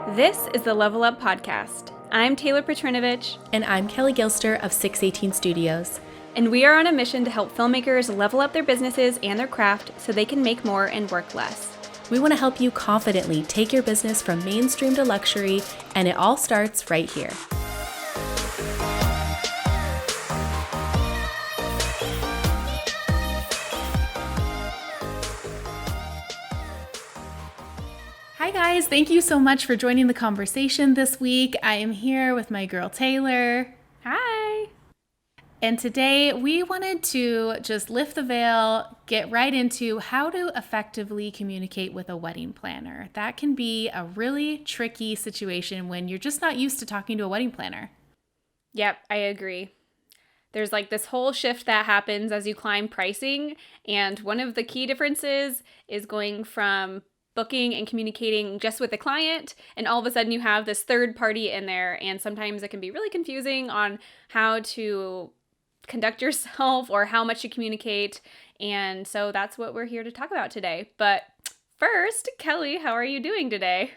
This is the Level Up Podcast. I'm Taylor Petrinovich. And I'm Kelley Gilster of 618 Studios. And we are on a mission to help filmmakers level up their businesses and their craft so they can make more and work less. We want to help you confidently take your business from mainstream to luxury, and it all starts right here. Hi guys, thank you so much for joining the conversation this week. I am here with my girl Taylor. Hi! And today we wanted to just lift the veil, get right into how to effectively communicate with a wedding planner. That can be a really tricky situation when you're just not used to talking to a wedding planner. Yep, I agree. There's like this whole shift that happens as you climb pricing, and one of the key differences is going from booking and communicating just with the client, and all of a sudden you have this third party in there, and sometimes it can be really confusing on how to conduct yourself or how much you communicate, and so that's what we're here to talk about today. But first, Kelley, how are you doing today?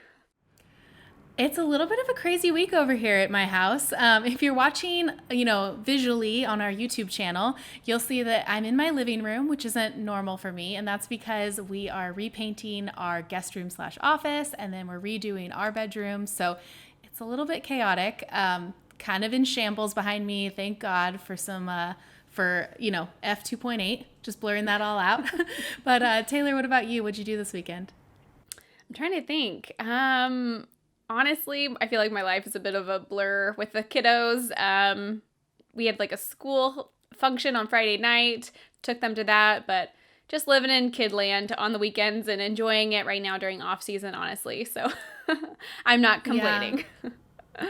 It's a little bit of a crazy week over here at my house. If you're watching, visually on our YouTube channel, you'll see that I'm in my living room, which isn't normal for me. And that's because we are repainting our guest room / office, and then we're redoing our bedroom. So it's a little bit chaotic, kind of in shambles behind me. Thank God for some, F2.8, just blurring that all out. But Taylor, what about you? What'd you do this weekend? I'm trying to think. Honestly, I feel like my life is a bit of a blur with the kiddos. We had like a school function on Friday night, took them to that, but just living in kidland on the weekends and enjoying it right now during off season, honestly. So I'm not complaining.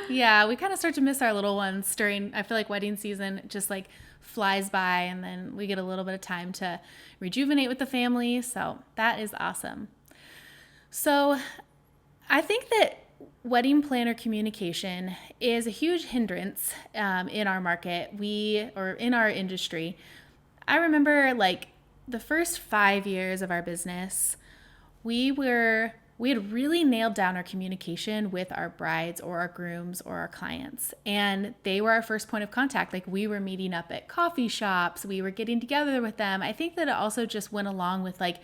Yeah, we kind of start to miss our little ones during, I feel like wedding season just like flies by, and then we get a little bit of time to rejuvenate with the family. So that is awesome. So I think that wedding planner communication is a huge hindrance in our market, or in our industry. I remember like the first 5 years of our business, we had really nailed down our communication with our brides or our grooms or our clients. And they were our first point of contact. Like we were meeting up at coffee shops, we were getting together with them. I think that it also just went along with like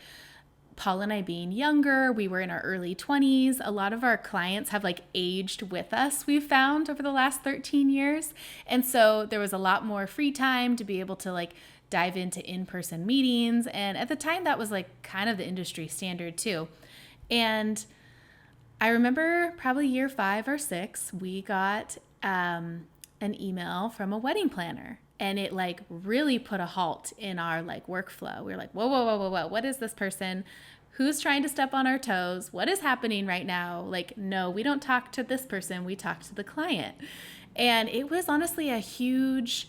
Paul and I being younger. We were in our early 20s. A lot of our clients have like aged with us, we've found over the last 13 years. And so there was a lot more free time to be able to like dive into in-person meetings. And at the time that was like kind of the industry standard too. And I remember probably year 5 or 6, we got an email from a wedding planner. And it like really put a halt in our like workflow. We were like, whoa. What is this person? Who's trying to step on our toes? What is happening right now? Like, no, we don't talk to this person. We talk to the client. And it was honestly a huge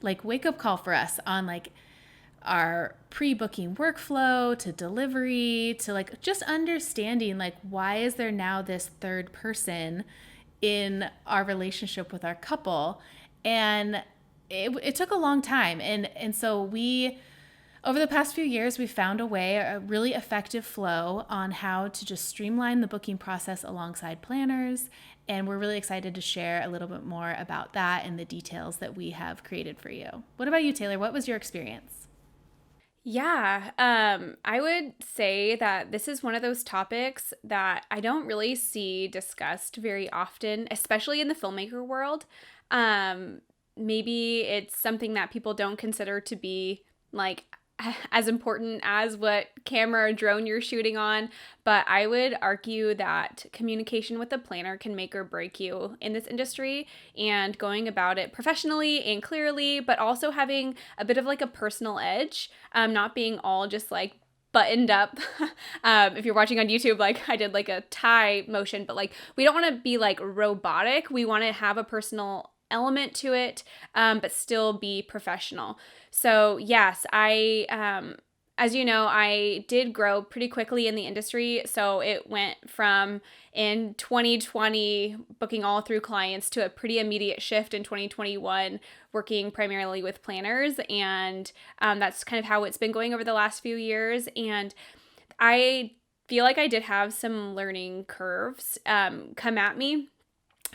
wake up call for us on like our pre-booking workflow to delivery to like just understanding like why is there now this third person in our relationship with our couple. And it took a long time. And so over the past few years, we found a really effective flow on how to just streamline the booking process alongside planners. And we're really excited to share a little bit more about that and the details that we have created for you. What about you, Taylor? What was your experience? Yeah, I would say that this is one of those topics that I don't really see discussed very often, especially in the filmmaker world. Maybe it's something that people don't consider to be like as important as what camera or drone you're shooting on, but I would argue that communication with a planner can make or break you in this industry, and going about it professionally and clearly, but also having a bit of like a personal edge, not being all just like buttoned up. If you're watching on YouTube, like I did like a tie motion, but like we don't want to be like robotic. We want to have a personal element to it, but still be professional. So yes, as you know, I did grow pretty quickly in the industry. So it went from in 2020 booking all through clients to a pretty immediate shift in 2021 working primarily with planners. And that's kind of how it's been going over the last few years. And I feel like I did have some learning curves come at me.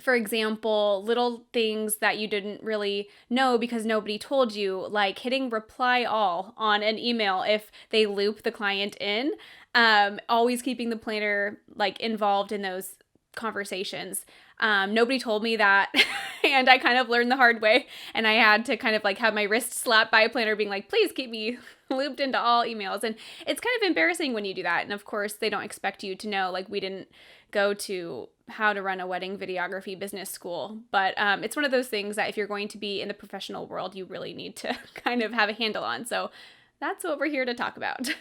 For example, little things that you didn't really know because nobody told you, like hitting reply all on an email if they loop the client in, always keeping the planner like involved in those conversations. Nobody told me that, and I kind of learned the hard way, and I had to kind of like have my wrist slapped by a planner being like, please keep me looped into all emails. And it's kind of embarrassing when you do that. And of course, they don't expect you to know, like we didn't go to how to run a wedding videography business school. But it's one of those things that if you're going to be in the professional world, you really need to kind of have a handle on. So that's what we're here to talk about.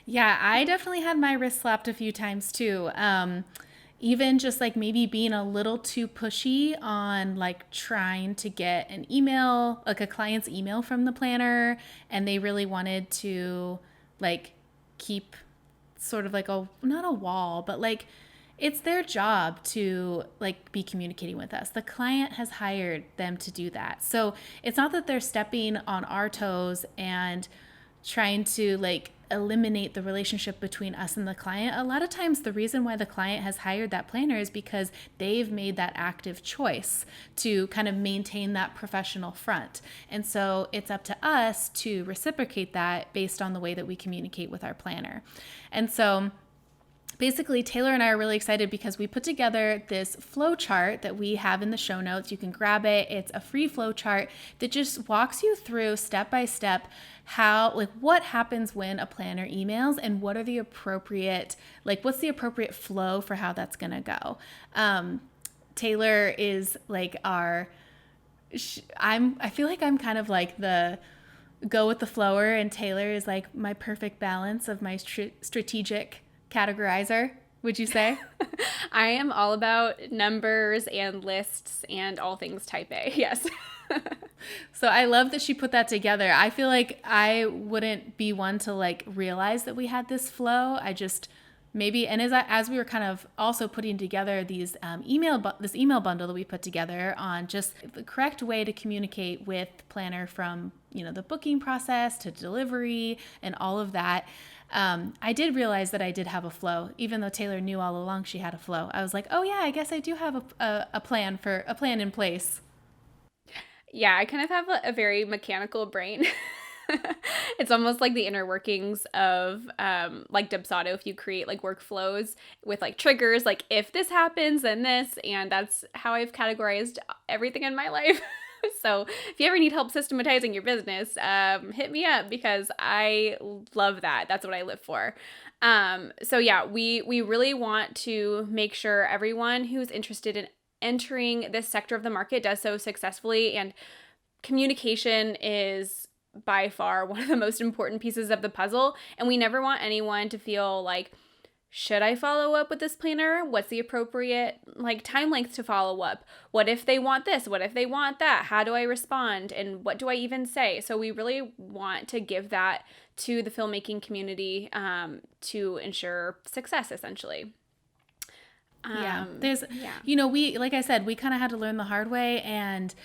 Yeah, I definitely had my wrist slapped a few times too. Even just like maybe being a little too pushy on like trying to get an email, like a client's email from the planner, and they really wanted to like keep sort of like a, not a wall, but like it's their job to like be communicating with us. The client has hired them to do that. So it's not that they're stepping on our toes and trying to like eliminate the relationship between us and the client. A lot of times the reason why the client has hired that planner is because they've made that active choice to kind of maintain that professional front. And so it's up to us to reciprocate that based on the way that we communicate with our planner. And so basically, Taylor and I are really excited because we put together this flow chart that we have in the show notes. You can grab it. It's a free flow chart that just walks you through step by step how, like, what happens when a planner emails and what are the appropriate, like, what's the appropriate flow for how that's going to go. Taylor is like I feel like I'm kind of like the go with the flower, and Taylor is like my perfect balance of my strategic categorizer, would you say? I am all about numbers and lists and all things type A. Yes. So I love that she put that together. I feel like I wouldn't be one to like realize that we had this flow. I just maybe, and as we were kind of also putting together these this email bundle that we put together on just the correct way to communicate with planner from, you know, the booking process to delivery and all of that. I did realize that I did have a flow, even though Taylor knew all along she had a flow. I was like, oh yeah, I guess I do have a plan in place. Yeah, I kind of have a very mechanical brain. It's almost like the inner workings of like Dubsado, if you create like workflows with like triggers, like if this happens, then this, and that's how I've categorized everything in my life. So if you ever need help systematizing your business, hit me up because I love that. That's what I live for. So yeah, we really want to make sure everyone who's interested in entering this sector of the market does so successfully. And communication is by far one of the most important pieces of the puzzle. And we never want anyone to feel like, should I follow up with this planner? What's the appropriate like time length to follow up? What if they want this? What if they want that? How do I respond? And what do I even say? So we really want to give that to the filmmaking community to ensure success, essentially. You know, we, like I said, we kind of had to learn the hard way, and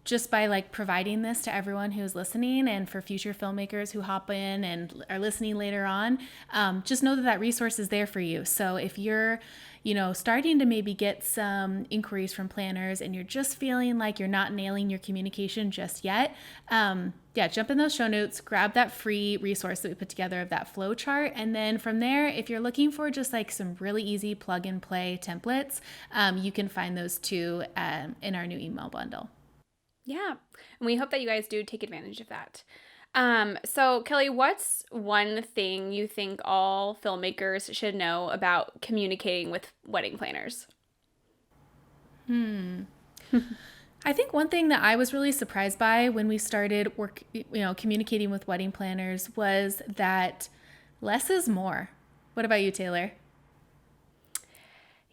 just by like providing this to everyone who's listening and for future filmmakers who hop in and are listening later on, just know that that resource is there for you. So if you're, you know, starting to maybe get some inquiries from planners and you're just feeling like you're not nailing your communication just yet, jump in those show notes, grab that free resource that we put together of that flow chart. And then from there, if you're looking for just like some really easy plug and play templates, you can find those too in our new email bundle. Yeah. And we hope that you guys do take advantage of that. So Kelley, what's one thing you think all filmmakers should know about communicating with wedding planners? I think one thing that I was really surprised by when we started communicating with wedding planners was that less is more. What about you, Taylor?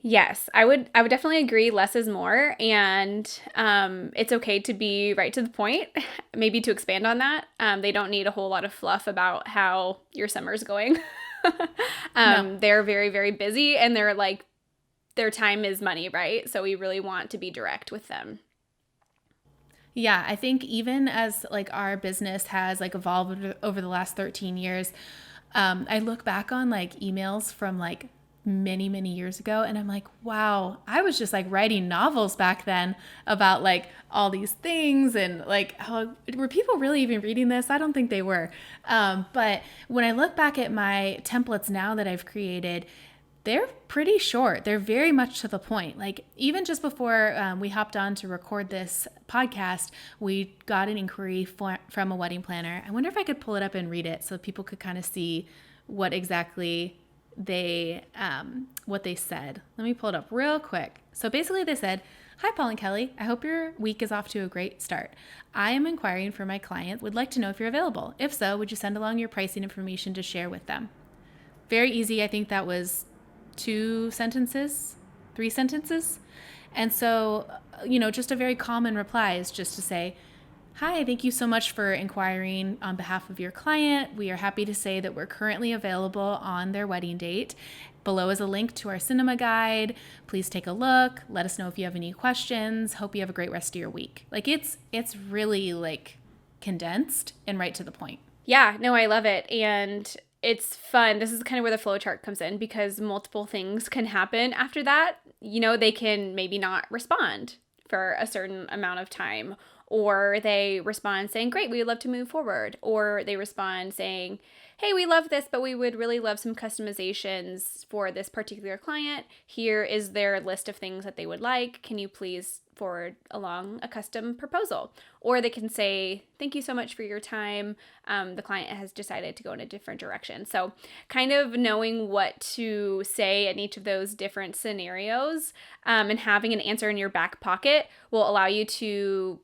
Yes, I would definitely agree. Less is more, and it's okay to be right to the point. Maybe to expand on that, they don't need a whole lot of fluff about how your summer's going. No. They're very, very busy, and they're like, their time is money, right? So we really want to be direct with them. Yeah, I think even as like our business has like evolved over the last 13 years, I look back on like emails from like many, many years ago, and I'm like, wow, I was just like writing novels back then about like all these things. And like, how were people really even reading this? I don't think they were. But when I look back at my templates now that I've created, they're pretty short. They're very much to the point. Like, even just before we hopped on to record this podcast, we got an inquiry from a wedding planner. I wonder if I could pull it up and read it so people could kind of see what exactly what they said. Let me pull it up real quick. So basically they said, "Hi, Paul and Kelley. I hope your week is off to a great start. I am inquiring for my client. Would like to know if you're available. If so, would you send along your pricing information to share with them?" Very easy. I think that was 3 sentences. And so, just a very common reply is just to say, "Hi, thank you so much for inquiring on behalf of your client. We are happy to say that we're currently available on their wedding date. Below is a link to our cinema guide. Please take a look. Let us know if you have any questions. Hope you have a great rest of your week." Like, it's really like condensed and right to the point. Yeah, no, I love it. And it's fun. This is kind of where the flow chart comes in, because multiple things can happen after that. They can maybe not respond for a certain amount of time, or they respond saying, "Great, we would love to move forward." Or they respond saying, "Hey, we love this, but we would really love some customizations for this particular client. Here is their list of things that they would like. Can you please forward along a custom proposal?" Or they can say, "Thank you so much for your time. The client has decided to go in a different direction." So kind of knowing what to say in each of those different scenarios, and having an answer in your back pocket will allow you to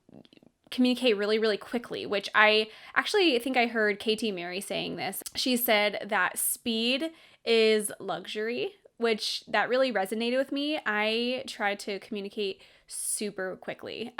communicate really, really quickly, which I actually think I heard Katie Mary saying this. She said that speed is luxury, which that really resonated with me. I try to communicate super quickly.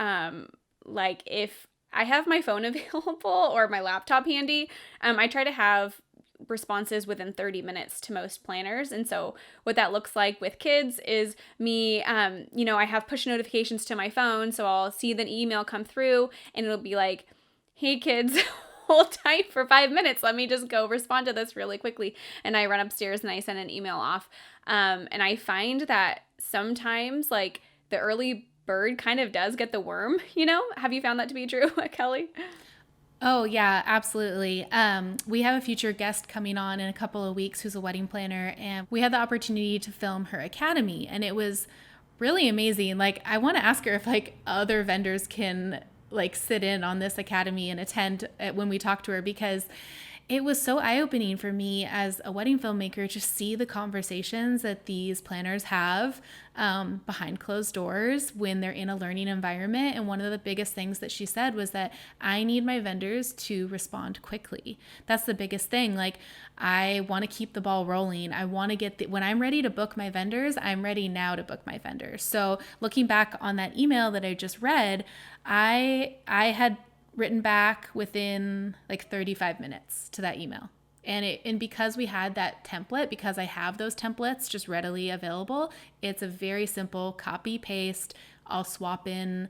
Like, if I have my phone available or my laptop handy, I try to have responses within 30 minutes to most planners. And so what that looks like with kids is me, I have push notifications to my phone. So I'll see the email come through and it'll be like, "Hey kids, hold tight for 5 minutes. Let me just go respond to this really quickly." And I run upstairs and I send an email off. And I find that sometimes like the early bird kind of does get the worm, Have you found that to be true, Kelley? Oh, yeah, absolutely. We have a future guest coming on in a couple of weeks who's a wedding planner, and we had the opportunity to film her academy, and it was really amazing. Like, I want to ask her if like other vendors can like sit in on this academy and attend when we talk to her, because it was so eye-opening for me as a wedding filmmaker to see the conversations that these planners have behind closed doors when they're in a learning environment. And one of the biggest things that she said was that I need my vendors to respond quickly. That's the biggest thing. Like, I want to keep the ball rolling. I want to get when I'm ready to book my vendors, I'm ready now to book my vendors. So looking back on that email that I just read, I had written back within like 35 minutes to that email. And because we had that template, because I have those templates just readily available, it's a very simple copy paste. I'll swap in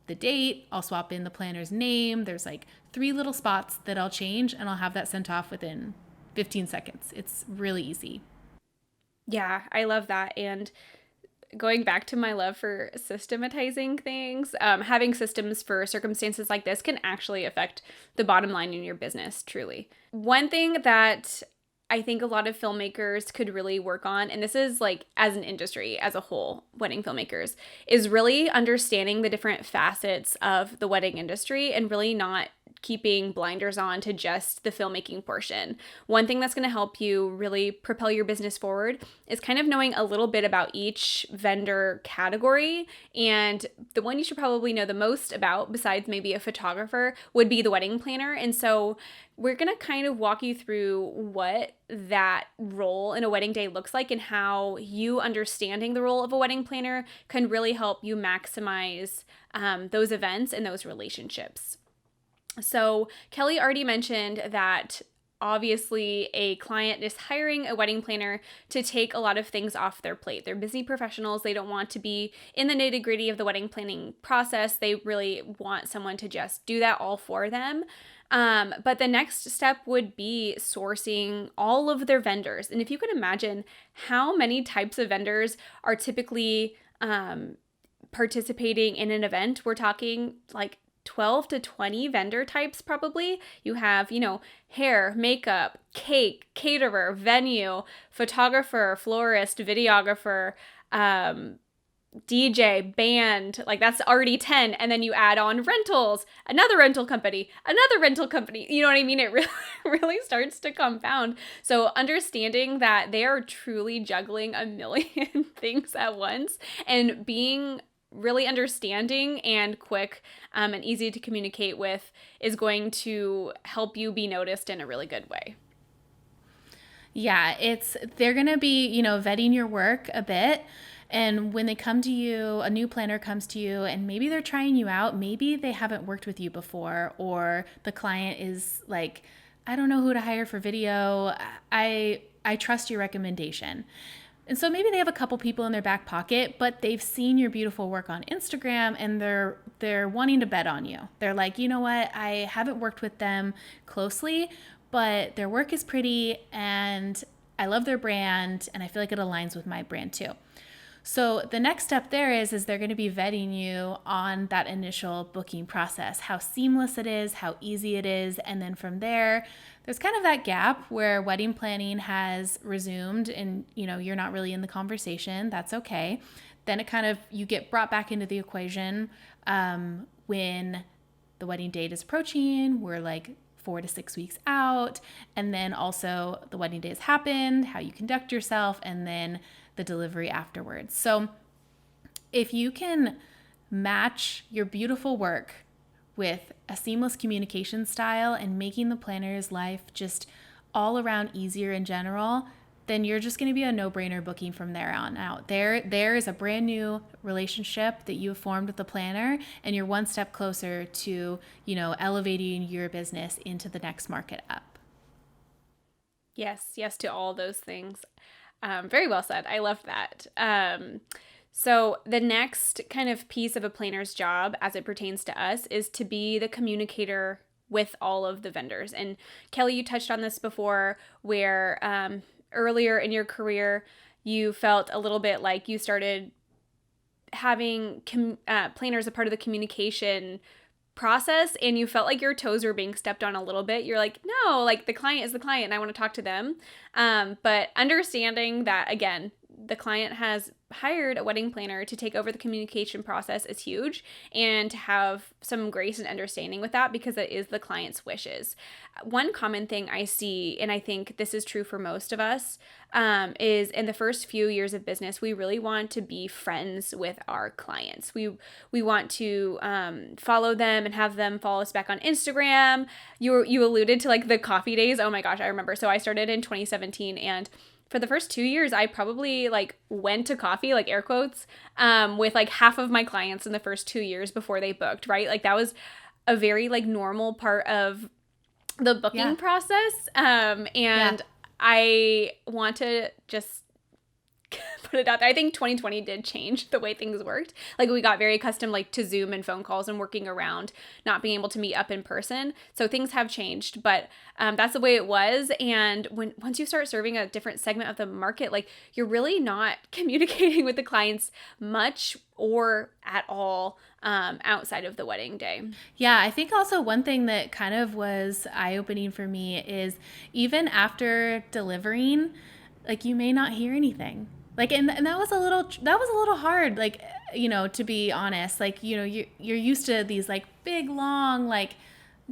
the date, I'll swap in the planner's name. There's like 3 little spots that I'll change, and I'll have that sent off within 15 seconds. It's really easy. Yeah, I love that. And going back to my love for systematizing things, having systems for circumstances like this can actually affect the bottom line in your business, truly. One thing that I think a lot of filmmakers could really work on, and this is like as an industry as a whole, wedding filmmakers, is really understanding the different facets of the wedding industry and really not keeping blinders on to just the filmmaking portion. One thing that's going to help you really propel your business forward is kind of knowing a little bit about each vendor category. And the one you should probably know the most about, besides maybe a photographer, would be the wedding planner. And so we're going to kind of walk you through what that role in a wedding day looks like and how you understanding the role of a wedding planner can really help you maximize those events and those relationships. So Kelley already mentioned that obviously a client is hiring a wedding planner to take a lot of things off their plate. They're busy professionals. They don't want to be in the nitty-gritty of the wedding planning process. They really want someone to just do that all for them. But the next step would be sourcing all of their vendors. And if you can imagine how many types of vendors are typically participating in an event, we're talking like 12 to 20 vendor types probably. You have, hair, makeup, cake, caterer, venue, photographer, florist, videographer, DJ, band, like that's already 10. And then you add on rentals, another rental company, another rental company. You know what I mean? It really, really starts to compound. So understanding that they are truly juggling a million things at once and being really understanding and quick and easy to communicate with is going to help you be noticed in a really good way. Yeah, they're going to be, vetting your work a bit. And when they come to you, a new planner comes to you and maybe they're trying you out, maybe they haven't worked with you before, or the client is like, I don't know who to hire for video. I trust your recommendation. And so maybe they have a couple people in their back pocket, but they've seen your beautiful work on Instagram and they're wanting to bet on you. They're like, you know what? I haven't worked with them closely, but their work is pretty and I love their brand and I feel like it aligns with my brand too. So the next step there is they're going to be vetting you on that initial booking process, how seamless it is, how easy it is. And then from there, there's kind of that gap where wedding planning has resumed and, you're not really in the conversation. That's okay. Then you get brought back into the equation when the wedding date is approaching. We're like 4 to 6 weeks out. And then also the wedding day has happened, how you conduct yourself, and then the delivery afterwards. So if you can match your beautiful work with a seamless communication style and making the planner's life just all around easier in general, then you're just going to be a no-brainer booking from there on out. There is a brand new relationship that you have formed with the planner, and you're one step closer to, elevating your business into the next market up. Yes to all those things. Very well said. I love that. So the next kind of piece of a planner's job as it pertains to us is to be the communicator with all of the vendors. And Kelley, you touched on this before where earlier in your career, you felt a little bit like you started having planners a part of the communication process and you felt like your toes were being stepped on a little bit. You're like, no, like the client is the client and I want to talk to them. But understanding that, again, the client has hired a wedding planner to take over the communication process is huge, and to have some grace and understanding with that because it is the client's wishes. One common thing I see, and I think this is true for most of us, is in the first few years of business, we really want to be friends with our clients. We want to follow them and have them follow us back on Instagram. You alluded to like the coffee days. Oh my gosh, I remember. So I started in 2017, and for the first 2 years, I probably like went to coffee, like air quotes, with like half of my clients in the first 2 years before they booked, right? Like that was a very like normal part of the booking process. And I want to just put it out there. I think 2020 did change the way things worked. Like we got very accustomed like to Zoom and phone calls and working around not being able to meet up in person. So things have changed, but that's the way it was. And once you start serving a different segment of the market, like you're really not communicating with the clients much or at all outside of the wedding day. Yeah, I think also one thing that kind of was eye-opening for me is even after delivering, like you may not hear anything. Like, and that was a little hard, like, to be honest, like, you're used to these like big, long, like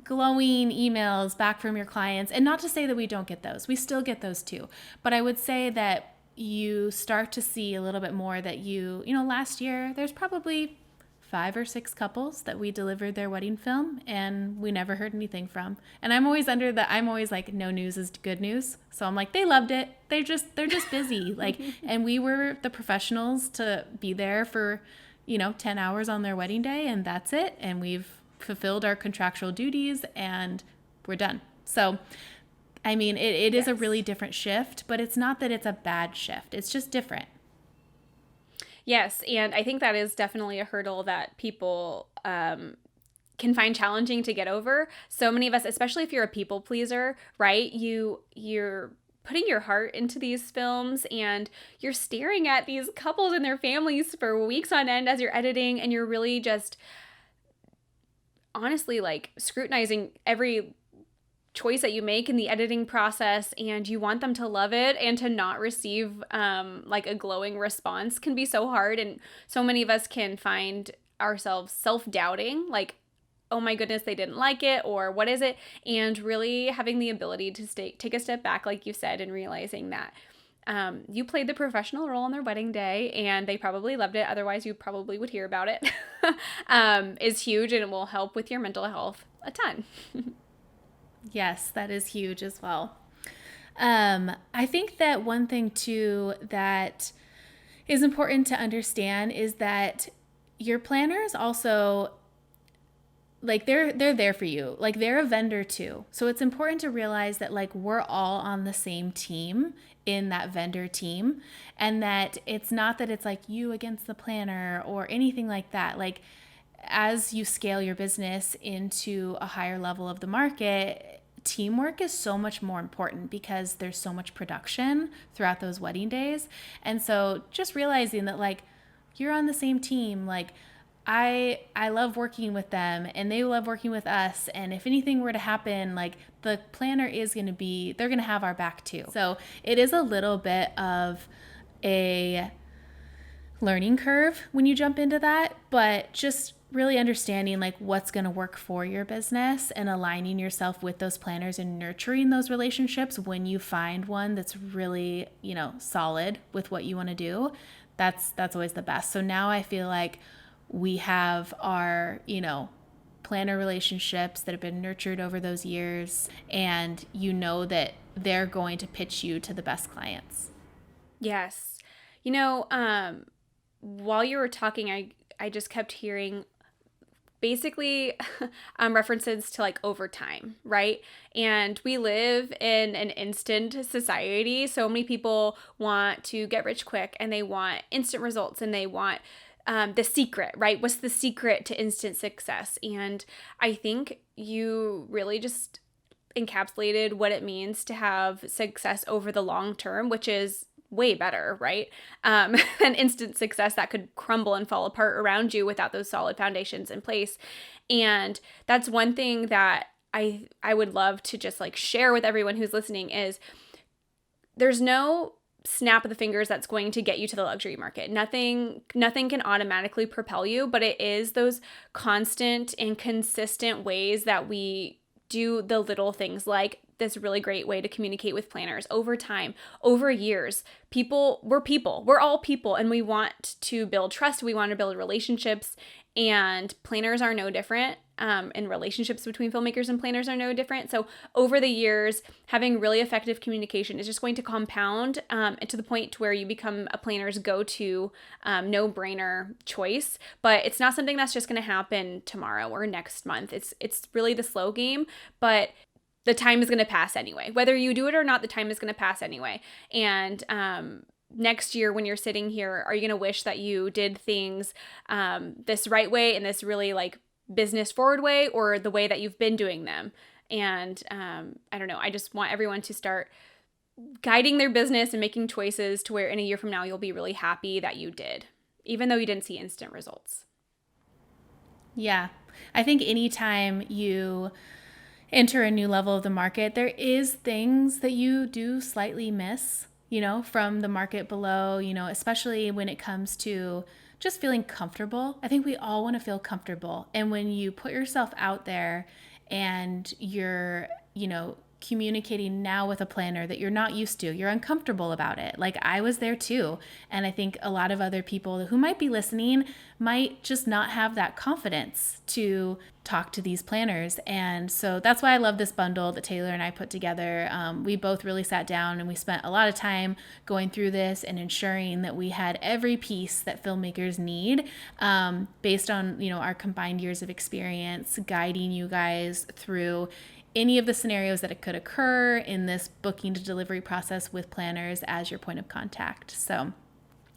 glowing emails back from your clients. And not to say that we don't get those, we still get those too. But I would say that you start to see a little bit more that last year, there's probably 5 or 6 couples that we delivered their wedding film and we never heard anything from. And I'm always like, no news is good news. So I'm like, they loved it. They're just busy. Like, and we were the professionals to be there for, 10 hours on their wedding day and that's it. And we've fulfilled our contractual duties and we're done. So, I mean, it is a really different shift, but it's not that it's a bad shift. It's just different. Yes, and I think that is definitely a hurdle that people can find challenging to get over. So many of us, especially if you're a people pleaser, right? You're putting your heart into these films and you're staring at these couples and their families for weeks on end as you're editing, and you're really just honestly like scrutinizing every choice that you make in the editing process, and you want them to love it, and to not receive like a glowing response can be so hard. And so many of us can find ourselves self-doubting, like, oh my goodness, they didn't like it, or what is it? And really having the ability to take a step back, like you said, and realizing that you played the professional role on their wedding day and they probably loved it, otherwise you probably would hear about it, is huge, and it will help with your mental health a ton. Yes, that is huge as well. I think that one thing too that is important to understand is that your planners also, like, they're there for you. Like, they're a vendor too. So it's important to realize that like we're all on the same team in that vendor team, and that it's not that it's like you against the planner or anything like that. Like, as you scale your business into a higher level of the market, teamwork is so much more important because there's so much production throughout those wedding days. And so just realizing that like you're on the same team, like I love working with them and they love working with us, and if anything were to happen, like the planner is going to be, they're going to have our back too. So it is a little bit of a learning curve when you jump into that, but just really understanding like what's going to work for your business and aligning yourself with those planners and nurturing those relationships when you find one that's really, solid with what you want to do. That's always the best. So now I feel like we have our, planner relationships that have been nurtured over those years, and you know that they're going to pitch you to the best clients. Yes. While you were talking, I just kept hearing basically references to like overtime, right? And we live in an instant society. So many people want to get rich quick, and they want instant results, and they want the secret, right? What's the secret to instant success? And I think you really just encapsulated what it means to have success over the long term, which is way better, right? Than instant success that could crumble and fall apart around you without those solid foundations in place. And that's one thing that I would love to just like share with everyone who's listening is there's no snap of the fingers that's going to get you to the luxury market. Nothing can automatically propel you, but it is those constant and consistent ways that we do the little things, like this really great way to communicate with planners over time, over years. We're all people, and we want to build trust. We want to build relationships, and planners are no different. And relationships between filmmakers and planners are no different. So over the years, having really effective communication is just going to compound to the point to where you become a planner's go-to no-brainer choice. But it's not something that's just going to happen tomorrow or next month. It's really the slow game, but the time is going to pass anyway. Whether you do it or not, the time is going to pass anyway. And next year when you're sitting here, are you going to wish that you did things this right way, in this really like business forward way, or the way that you've been doing them? And I don't know. I just want everyone to start guiding their business and making choices to where in a year from now, you'll be really happy that you did, even though you didn't see instant results. Yeah. I think anytime you enter a new level of the market, there is things that you do slightly miss, from the market below, especially when it comes to just feeling comfortable. I think we all want to feel comfortable. And when you put yourself out there and you're, communicating now with a planner that you're not used to, you're uncomfortable about it. Like I was there too. And I think a lot of other people who might be listening might just not have that confidence to talk to these planners. And so that's why I love this bundle that Taylor and I put together. We both really sat down and we spent a lot of time going through this and ensuring that we had every piece that filmmakers need, based on, our combined years of experience, guiding you guys through any of the scenarios that it could occur in this booking to delivery process with planners as your point of contact. So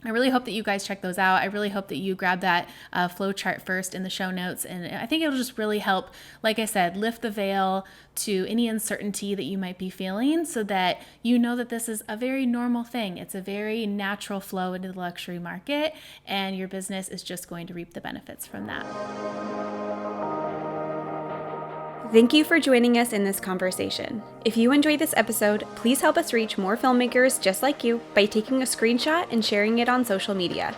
I really hope that you guys check those out. I really hope that you grab that flow chart first in the show notes. And I think it'll just really help, like I said, lift the veil to any uncertainty that you might be feeling so that you know that this is a very normal thing. It's a very natural flow into the luxury market, and your business is just going to reap the benefits from that. Thank you for joining us in this conversation. If you enjoyed this episode, please help us reach more filmmakers just like you by taking a screenshot and sharing it on social media.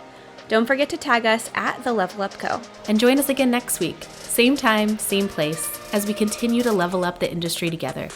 Don't forget to tag us at The Level Up Co. And join us again next week, same time, same place, as we continue to level up the industry together.